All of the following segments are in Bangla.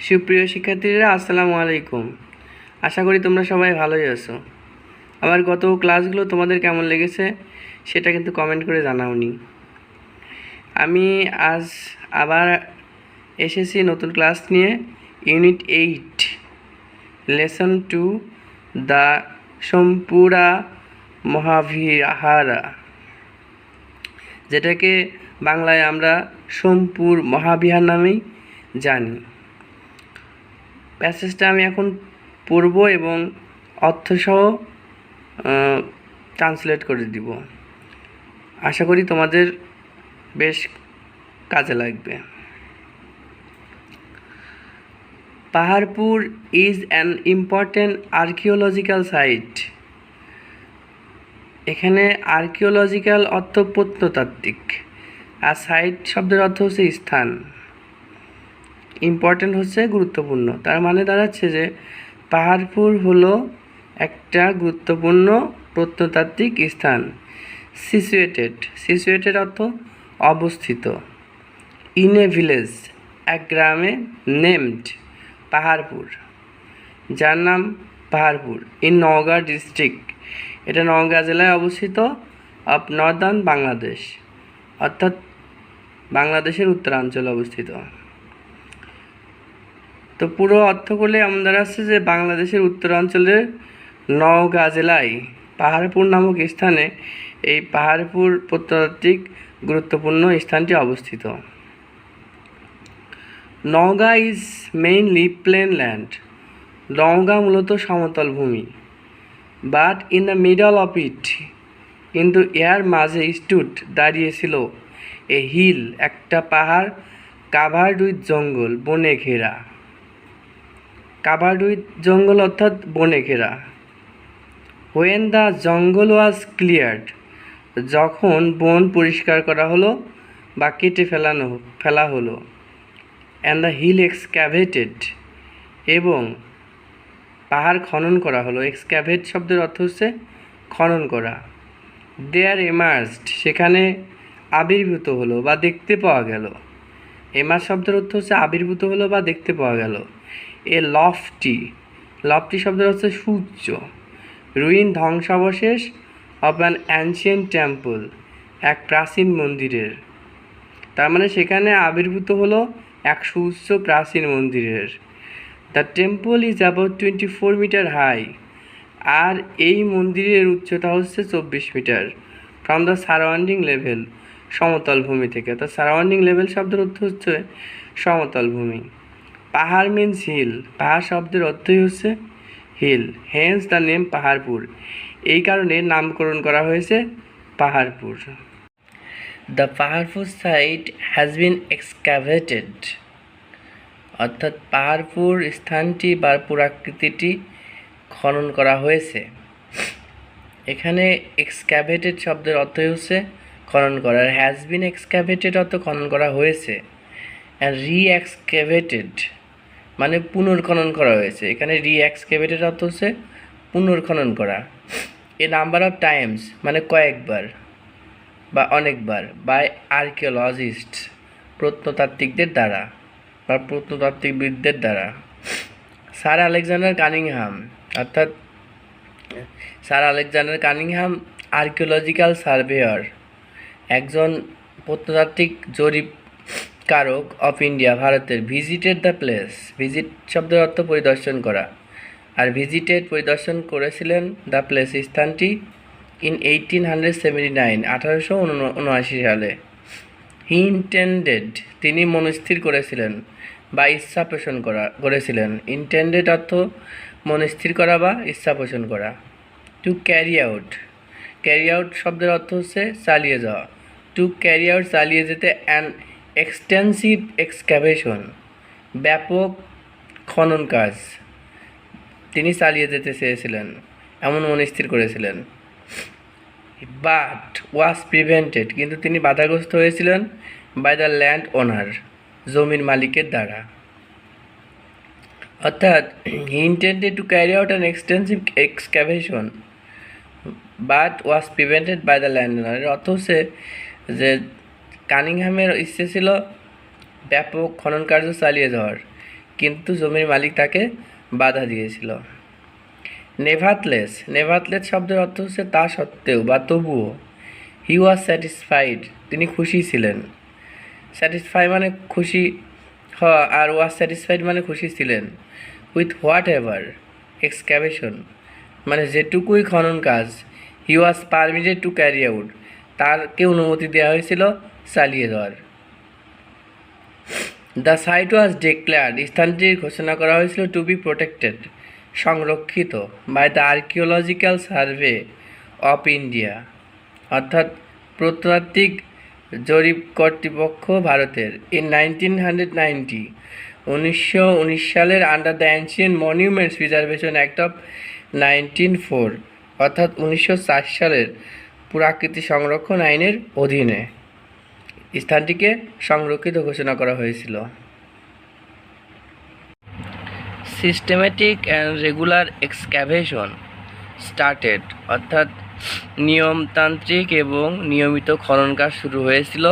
সুপ্রিয় শিক্ষার্থীরা আসসালামু আলাইকুম। আশা করি তোমরা সবাই ভালোই আছো। আমার গত ক্লাসগুলো তোমাদের কেমন লেগেছে সেটা কিন্তু কমেন্ট করে জানাওনি। আমি আজ আবার এসেছি নতুন ক্লাস নিয়ে, ইউনিট 8 লেসন 2 দ্য সম্পূরা মহাবিহারা, যেটাকে বাংলায় আমরা সোমপুর মহাবিহার নামেই জানি। প্যাসেজটা আমি এখন পড়ব এবং অর্থসহ ট্রান্সলেট করে দিব। আশা করি তোমাদের বেশ কাজে লাগবে। Paharpur is an important archaeological site. এখানে আর্কিওলজিক্যাল অর্থ প্রত্নতাত্ত্বিক, আর সাইট শব্দের অর্থ হচ্ছে স্থান। ইম্পর্ট্যান্ট হচ্ছে গুরুত্বপূর্ণ, তার মানে দাঁড়াচ্ছে যে পাহাড়পুর হলো একটা গুরুত্বপূর্ণ প্রত্নতাত্ত্বিক স্থান। সিচুয়েটেড অর্থ অবস্থিত। ইন এ ভিলেজ, এক গ্রামে। নেমড পাহাড়পুর, যার নাম পাহাড়পুর। ইন নওগাঁ ডিস্ট্রিক্ট, এটা নওগাঁ জেলায় অবস্থিত। অফ নর্দার্ন বাংলাদেশ, অর্থাৎ বাংলাদেশের উত্তরাঞ্চলে অবস্থিত। তো পুরো অর্থ করলে আমাদের আছে যে বাংলাদেশের উত্তরাঞ্চলের নওগাঁ জেলায় পাহাড়পুর নামক স্থানে এই পাহাড়পুর প্রত্নতাত্ত্বিক গুরুত্বপূর্ণ স্থানটি অবস্থিত। Naogaon is mainly plain land. Naogaon মূলত সমতল ভূমি। But in the middle of it, কিন্তু এর মাঝে স্টুড দাঁড়িয়েছিল এ হিল, একটা পাহাড়। কাভার্ড উইথ জঙ্গল, বনে ঘেরা। কাভার্ড উইথ জঙ্গল অর্থাৎ বনে ঘেরা। When the jungle was cleared, যখন বন পরিষ্কার করা হলো বা কেটে ফেলা হলো। অ্যান্ড দ্য হিল এক্সক্যাভেটেড, এবং পাহাড় খনন করা হলো। এক্সক্যাভেট শব্দের অর্থ হচ্ছে খনন করা। দেয়ার এমার্জড, সেখানে আবির্ভূত হলো বা দেখতে পাওয়া গেল। এমার্জ শব্দের অর্থ হচ্ছে আবির্ভূত হলো বা দেখতে পাওয়া গেল। এ লফটি শব্দের হচ্ছে সুউচ্চ। রুইন, ধ্বংসাবশেষ। অফ অ্যান অ্যানশিয়েন্ট টেম্পল, এক প্রাচীন মন্দিরের। তার মানে সেখানে আবির্ভূত হলো এক সুউচ্চ প্রাচীন মন্দিরের। The temple is about 24 metre high, আর এই মন্দিরের উচ্চতা হচ্ছে 24 metre. From the surrounding level, সমতল ভূমি থেকে। তো সারাউন্ডিং লেভেল শব্দের অর্থ হচ্ছে সমতল ভূমি। পাহাড় মিন্স হিল, পাহাড় শব্দের অর্থই হচ্ছে hill. Hence the name Paharpur, এই কারণে নামকরণ করা হয়েছে Paharpur. The Paharpur site has been excavated, অর্থাৎ পাহাড়পুর স্থানটি বা পুরাকৃতিটি খনন করা হয়েছে। এখানে এক্সক্যাভেটেড শব্দের অর্থই হচ্ছে খনন করা। হ্যাজ বিন এক্সক্যাভেটেড অর্থ খনন করা হয়েছে। অ্যান্ড রি-এক্সক্যাভেটেড মানে পুনর্খনন করা হয়েছে। এখানে রি-এক্সক্যাভেটেড অর্থ হচ্ছে পুনর্খনন করা। এ নাম্বার অফ টাইমস মানে কয়েকবার বা অনেকবার। বাই আর্কিওলজিস্ট, প্রত্নতাত্ত্বিকদের দ্বারা বা প্রত্নতাত্ত্বিকবিদদের দ্বারা। স্যার আলেকজান্ডার কানিংহাম, অর্থাৎ sir Alexander Cunningham archaeological surveyor, একজন প্রত্নতাত্ত্বিক জরিপকারক অফ ইন্ডিয়া, ভারতের। ভিজিটেড দ্য প্লেস, ভিজিট শব্দের অর্থ পরিদর্শন করা, আর পরিদর্শন করেছিলেন দ্য প্লেস স্থানটি ইন 1879 1879 সালে। হি ইন্টেন্ডেড, তিনি মনস্থির করেছিলেন বা ইচ্ছা পোষণ করেছিলেন। ইন্টেন্ডেড অর্থ মনস্থির করা বা ইচ্ছা পোষণ করা। টু ক্যারি আউট শব্দের অর্থ হচ্ছে চালিয়ে যাওয়া। টু ক্যারি আউট চালিয়ে যেতে। অ্যান এক্সটেন্সিভ এক্সক্যাভেশন, ব্যাপক খনন কাজ তিনি চালিয়ে যেতে চেয়েছিলেন, এমন মনস্থির করেছিলেন। বাট ওয়াজ প্রিভেন্টেড, কিন্তু তিনি বাধাগ্রস্ত হয়েছিলেন। বাই দ্য ল্যান্ড ওনার, জমির মালিকের দ্বারা। অর্থাৎ he intended to carry out an extensive excavation but was prevented by the land owner. এর অর্থ হচ্ছে যে কানিংহামের ইচ্ছে ছিল ব্যাপক খনন কার্য চালিয়ে যাওয়ার, কিন্তু জমির মালিক তাকে বাধা দিয়েছিল। নেভারথলেস শব্দের অর্থ হচ্ছে তা সত্ত্বেও বা তবুও। হি ওয়াজ স্যাটিসফাইড, তিনি খুশি ছিলেন। স্যাটিসফাই মানে খুশি হওয়া, আর ওয়াজ স্যাটিসফাইড মানে খুশি ছিলেন। উইথ হোয়াট এভার এক্সক্যাভেশন মানে যেটুকুই খনন কাজ। হি ওয়াজ পারমিটেড টু ক্যারি আউট, তারকে অনুমতি দেওয়া হয়েছিল চালিয়ে যাওয়ার। দ্য সাইট ওয়াজ ডিক্লেয়ার্ড, স্থানটির ঘোষণা করা হয়েছিল টু বি প্রোটেক্টেড, সংরক্ষিত, by the archaeological survey of India, অর্থাৎ প্রত্নতাত্ত্বিক জরিপ কর্তৃপক্ষ ভারতের। ইন 1990 1919 সালের under the ancient monuments preservation act of 1904, অর্থাৎ 1904 সালের পুরাকীর্তি সংরক্ষণ আইনের অধীনে স্থানটিকে সংরক্ষিত ঘোষণা করা হয়েছিল। Systematic and regular excavation started, অর্থাৎ নিয়মতান্ত্রিক এবং নিয়মিত খনন কাজ শুরু হয়েছিল।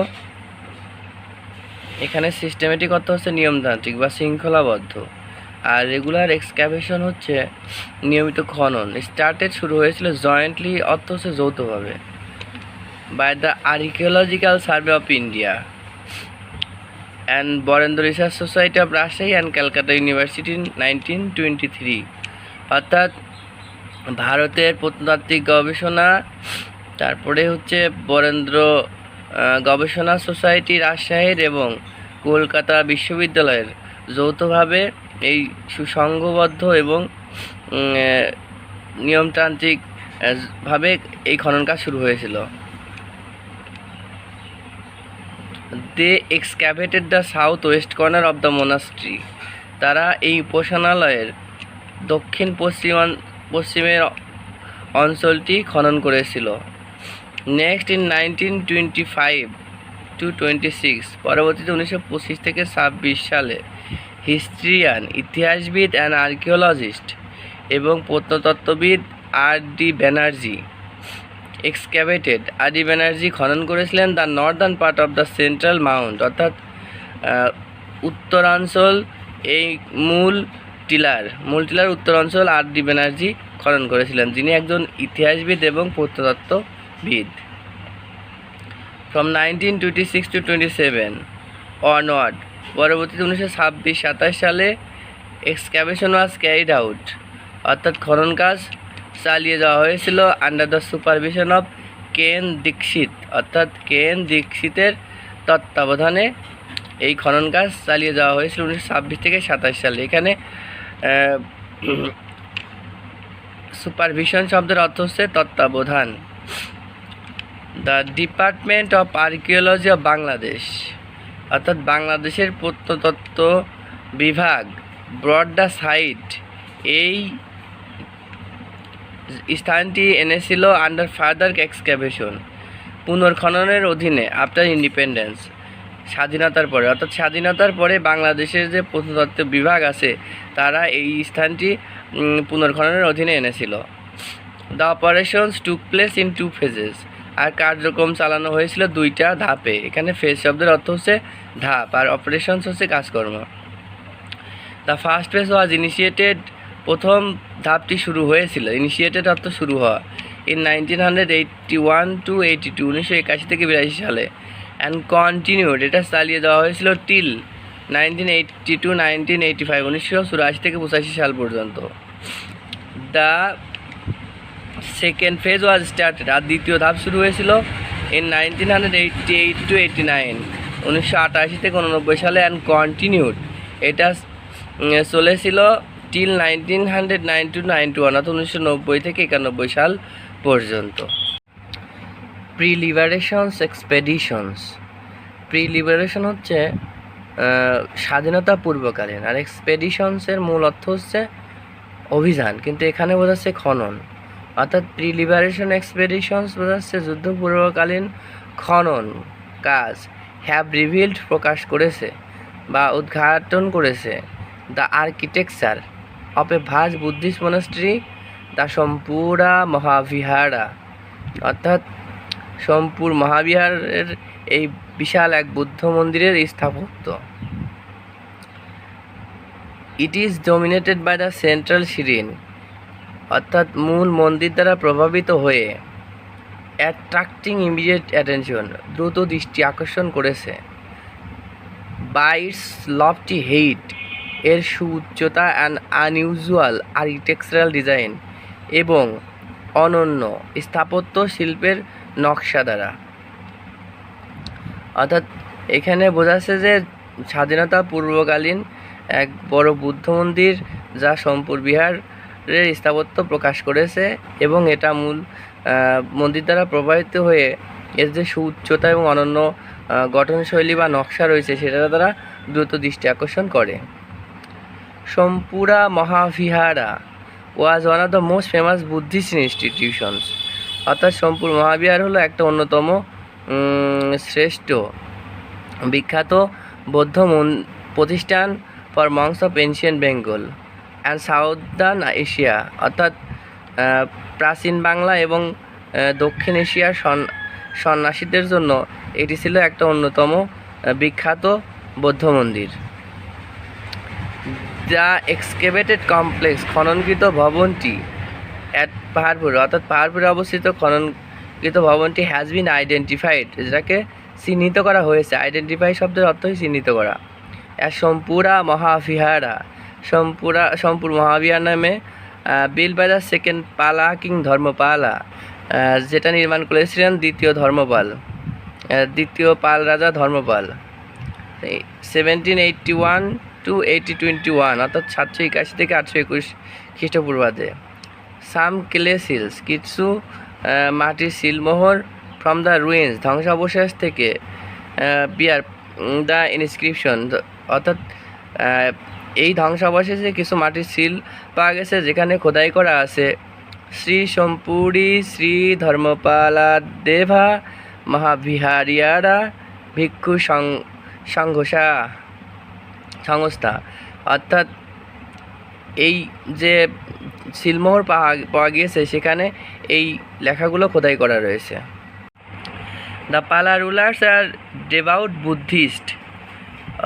এখানে সিস্টেমেটিক অর্থ হচ্ছে নিয়মতান্ত্রিক বা শৃঙ্খলাবদ্ধ, আর রেগুলার এক্সক্যাভেশন হচ্ছে নিয়মিত খনন। স্টার্টেড শুরু হয়েছিল, জয়েন্টলি অর্থ হচ্ছে যৌথভাবে, by the archaeological survey of India and Barendra research society of Rajshahi and Calcutta university 1923, অর্থাৎ ভারতের প্রত্নতাত্ত্বিক গবেষণা, তারপরে হচ্ছে বরেন্দ্র গবেষণা সোসাইটি রাজশাহীর এবং কলকাতা বিশ্ববিদ্যালয়ের যৌথভাবে এই সুসংঘবদ্ধ এবং নিয়মতান্ত্রিক ভাবে এই খনন কাজ শুরু হয়েছিল। They excavated the south west corner of the monastery, তারা এই উপাসনালয়ের দক্ষিণ পশ্চিমের অঞ্চলটি খনন করেছিল। নেক্সট ইন 1925 to 26, পরবর্তীতে 1925 থেকে 26 সালে হিস্ট্রিয়ান, ইতিহাসবিদ অ্যান্ড আর্কিওলজিস্ট এবং প্রত্নতত্ত্ববিদ R.D. ব্যানার্জি এক্সক্যাভেটেড, R.D. ব্যানার্জি খনন করেছিলেন the Northern part of the central Mount, অর্থাৎ উত্তরাঞ্চল, এই মূল টিলার উত্তরাঞ্চল R.D. ব্যানার্জি খনন করেছিলেন, যিনি একজন ইতিহাসবিদ এবং প্রত্নতত্ত্ববিদ। ফ্রম 1926 to 27 অনওয়ার্ড, পরবর্তীতে 1926-27 সালে এক্সক্যাভেশন ওয়াজ ক্যারিড আউট, অর্থাৎ খনন কাজ চালিয়ে যাওয়া হয়েছিল under the supervision of KN Dikshit, অর্থাৎ কেএন দীক্ষিতের তত্ত্বাবধানে এই খনন কাজ চালিয়ে যাওয়া হয়েছিল 1926 থেকে 27 সালে। এখানে সুপারভিশন শব্দের অর্থ হচ্ছে তত্ত্বাবধান। The department of archaeology of Bangladesh, অর্থাৎ বাংলাদেশের প্রত্নতত্ত্ব বিভাগ ব্রড দ্য সাইট, এই স্থানটি এনেছিল আন্ডার ফার্দার এক্সক্যাভেশন, পুনর্খননের অধীনে আফটার ইন্ডিপেন্ডেন্স, স্বাধীনতার পরে, অর্থাৎ স্বাধীনতার পরে বাংলাদেশের যে প্রত্নতত্ত্ব বিভাগ আছে তারা এই স্থানটি পুনর্খননের অধীনে এনেছিল। The operations took place in 2 phases, আর কার্যক্রম চালানো হয়েছিল 2টা ধাপে। এখানে ফেজ শব্দের অর্থ হচ্ছে ধাপ, আর অপারেশনস হচ্ছে কাজকর্ম। The first phase was initiated, প্রথম ধাপটি শুরু হয়েছিল, ইনিশিয়েটেড অর্থ শুরু হওয়া, ইন 1981 to 82, 1981 থেকে 82 সালে, অ্যান্ড কন্টিনিউড, এটা চালিয়ে দেওয়া হয়েছিল টিল 1980 to 1985, 1984 থেকে 85 সাল পর্যন্ত। The second phase was started, আর দ্বিতীয় ধাপ শুরু হয়েছিল ইন 1988 to 89, 1988 থেকে 89 সালে, অ্যান্ড কন্টিনিউড, এটা চলেছিল টিল 1990 to 91, অর্থাৎ 1990 থেকে 91 সাল পর্যন্ত। প্রি-লিবারেশনস এক্সপেডিশনস, প্রি-লিবারেশন হচ্ছে স্বাধীনতা পূর্বকালীন, আর এক্সপেডিশনসের মূল অর্থ হচ্ছে অভিযান, কিন্তু এখানে বোঝাচ্ছে খনন, অর্থাৎ প্রি-লিবারেশন এক্সপেডিশনস বোঝাচ্ছে যুদ্ধ পূর্বকালীন খনন কাজ। হ্যাভ রিভিল্ড, প্রকাশ করেছে বা উদ্ঘাটন করেছে, the architecture of a vast Buddhist monastery, the Sompura Mahavihara, অর্থাৎ সোমপুর মহাবিহারের এই বিশাল এক বুদ্ধ মন্দিরের স্থাপত্য। It is dominated by the central shrine, অর্থাৎ মূল মন্দির দ্বারা প্রভাবিত হয়ে অ্যাট্রাক্টিং ইমিডিয়েট অ্যাটেনশন, দ্রুত দৃষ্টি আকর্ষণ করেছে। বাই ইটস লফটি হেইট, এর সুউচ্চতা অ্যান্ড আনইউজুয়াল আর্কিটেকচারাল ডিজাইন এবং অনন্য স্থাপত্য শিল্পের নকশা দ্বারা। অর্থাৎ এখানে বোঝাচ্ছে যে স্বাধীনতা পূর্বকালীন এক বড় বুদ্ধ মন্দির যা সোমপুর বিহারের স্থাপত্য প্রকাশ করেছে এবং এটা মূল মন্দির দ্বারা প্রভাবিত হয়ে এর যে সুউচ্চতা এবং অনন্য গঠনশৈলী বা নকশা রয়েছে সেটা দ্বারা দ্রুত দৃষ্টি আকর্ষণ করে। Somapura Mahavihara was one of the most famous Buddhist institutions, অর্থাৎ সোমপুর মহাবিহার হলো একটা অন্যতম শ্রেষ্ঠ বিখ্যাত বৌদ্ধ প্রতিষ্ঠান for monks of ancient Bengal and southern Asia, অর্থাৎ প্রাচীন বাংলা এবং দক্ষিণ এশিয়ার সন্ন্যাসীদের জন্য এটি ছিল একটা অন্যতম বিখ্যাত বৌদ্ধ মন্দির। দ্য এক্সকেভেটেড কমপ্লেক্স, খননকৃত ভবনটি অ্যাট পাহাড়পুর, অর্থাৎ পাহাড়পুরে অবস্থিত খননকৃত ভবনটি হ্যাজ বিন আইডেন্টিফাইড, যেটাকে চিহ্নিত করা হয়েছে। আইডেন্টিফাই শব্দের অর্থই চিহ্নিত করা। সোমপুরা মহাবিহারা, সোমপুর মহাবিহার নামে বিল বাই দ্য সেকেন্ড পালা কিং ধর্মপালা, যেটা নির্মাণ করেছিলেন দ্বিতীয় পাল রাজা ধর্মপাল 1781 to 1821, অর্থাৎ 781 থেকে 821 খ্রিস্টপূর্বাব্দে। সাম ক্লে সিলস, কিছু মাটির সিলমোহর ফ্রম দ্য রুইন্স, ধ্বংসাবশেষ থেকে বিয়ার দ্য ইনস্ক্রিপশন, অর্থাৎ এই ধ্বংসাবশেষে কিছু মাটির সিল পাওয়া গেছে যেখানে খোদাই করা আছে শ্রী সোমপুরি শ্রী ধর্মপালা দেভা মহাবিহারিয়ারা ভিক্ষু সংস্থা, অর্থাৎ এই যে সিলমোহর পাওয়া গিয়েছে সেখানে এই লেখাগুলো খোদাই করা রয়েছে। দ্য পালা রুলার্স আর ডেভাউট বুদ্ধিস্ট,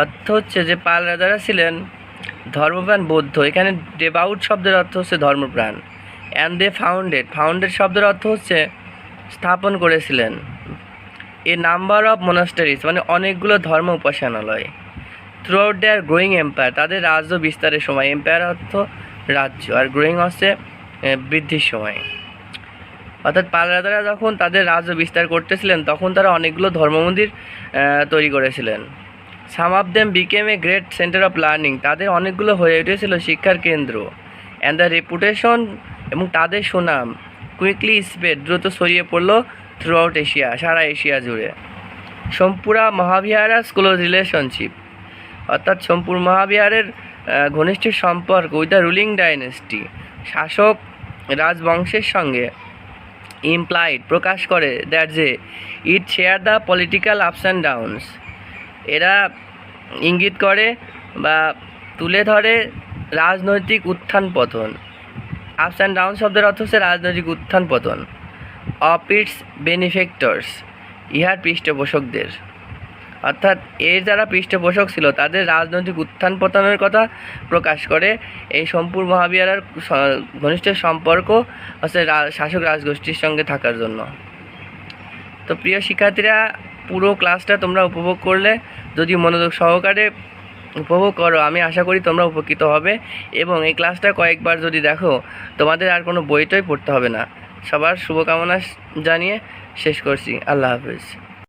অর্থ হচ্ছে যে পাল রাজারা ছিলেন ধর্মপ্রাণ বৌদ্ধ। এখানে ডেভাউট শব্দের অর্থ হচ্ছে ধর্মপ্রাণ। অ্যান্ড দে ফাউন্ডেড শব্দের অর্থ হচ্ছে স্থাপন করেছিলেন। এ নাম্বার অফ মোনাস্টারিজ, মানে অনেকগুলো ধর্ম উপাসনালয়। Throughout their growing empire, তাদের রাজ্য বিস্তারের সময়, এম্পায়ার অর্থ রাজ্য আর গ্রোয়িং হচ্ছে বৃদ্ধির সময়। অর্থাৎ পাল রাজারা যখন তাদের রাজ্য বিস্তার করতেছিলেন তখন তারা অনেকগুলো ধর্মমন্দির তৈরি করেছিলেন। Some of them became a great centre of learning, তাদের অনেকগুলো হয়ে উঠেছিল শিক্ষার কেন্দ্র। অ্যান্ড দ্য রেপুটেশন, এবং তাদের সুনাম কুইকলি স্প্রেড, দ্রুত ছড়িয়ে পড়লো থ্রু আউট এশিয়া, সারা এশিয়া জুড়ে। সোমপুরা মহাবিহারাস ক্লোজ রিলেশনশিপ, অর্থাৎ সোমপুর মহাবিহারের ঘনিষ্ঠ সম্পর্ক উইথ দ্য রুলিং ডাইনেস্টি, শাসক রাজবংশের সঙ্গে ইমপ্লাইড প্রকাশ করে দ্যাট যে ইট share the political ups and downs, এরা ইঙ্গিত করে বা তুলে ধরে রাজনৈতিক উত্থান পতন। আপস অ্যান্ড ডাউন শব্দের অর্থ হচ্ছে রাজনৈতিক উত্থান পতন। অফ ইটস বেনিফেক্টরস, ইহার পৃষ্ঠপোষকদের, অর্থাৎ এর যারা পৃষ্ঠপোষক ছিল তাদের রাজনৈতিক উত্থান পতনের কথা প্রকাশ করে। এই সোমপুর মহাবিহারের ঘনিষ্ঠ সম্পর্ক হচ্ছে শাসক রাজগোষ্ঠীর সঙ্গে থাকার জন্য। তো প্রিয় শিক্ষার্থীরা, পুরো ক্লাসটা তোমরা উপভোগ করলে, যদি মনোযোগ সহকারে উপভোগ করো, আমি আশা করি তোমরা উপকৃত হবে। এবং এই ক্লাসটা কয়েকবার যদি দেখো তোমাদের আর কোনো বইটাই পড়তে হবে না। সবার শুভকামনা জানিয়ে শেষ করছি। আল্লাহ হাফেজ।